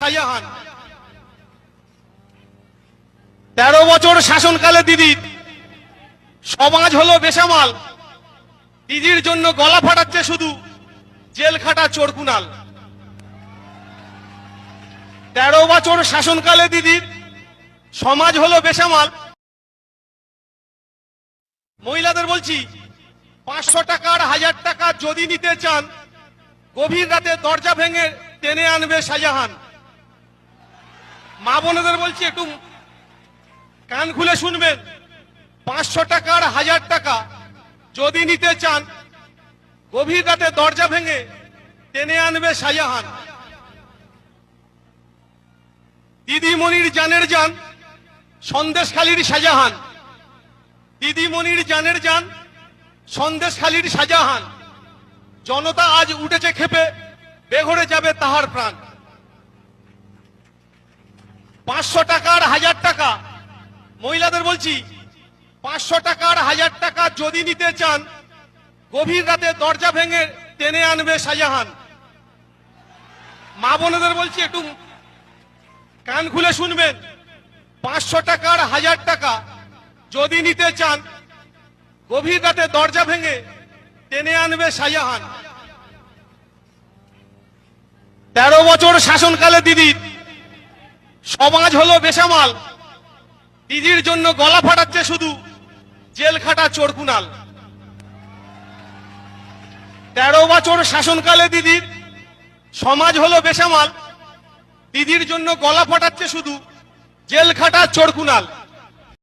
শাহজাহান 13 বছর শাসনকালে দিদির সমাজ হলো বেসামাল। দিদির জন্য গলা ফাটাচ্ছে শুধু জেল খাটা চোরকুনাল। 13 বছর শাসনকালে দিদির সমাজ হলো বেসামাল। মহিলাদের বলছি 500 টাকা আর 1000 টাকা যদি নিতে চান, গভীর রাতে দরজা ভেঙে টেনে আনবে শাহজাহান। মা বোনেদের বলছি একটু কান খুলে শুনবেন, 500 টাকা আর 1000 টাকা যদি নিতে চান, গভীর রাতে দরজা ভেঙে টেনে আনবে শাহজাহান। দিদিমণির জানের জান সন্দেশখালীর শাহজাহান। দিদিমণির জানের জান সন্দেশখালীর শাহজাহান। জনতা আজ উঠেছে ক্ষেপে, বেঘরে যাবে তাহার প্রাণ। 500 টাকা আর 1000 টাকা, মহিলাদের বলছি 500 টাকা আর 1000 টাকা যদি নিতে চান, গভীর রাতে দরজা ভেঙে টেনে আনবে শাহজাহান। মা বোনেদের বলছি একটু কান খুলে শুনবেন, 500 টাকা আর 1000 টাকা যদি নিতে চান, গভীর রাতে দরজা ভেঙে টেনে আনবে শাহজাহান। 13 বছর শাসনকালে দিদির সমাজ হলো বেসামাল। দিদির জন্য গলা ফাটাচ্ছে শুধু জেল খাটা চোরকুনাল। 13 বছর শাসনকালে দিদির সমাজ হলো বেসামাল। দিদির জন্য গলা ফাটাচ্ছে শুধু জেল খাটা চোরকুনাল।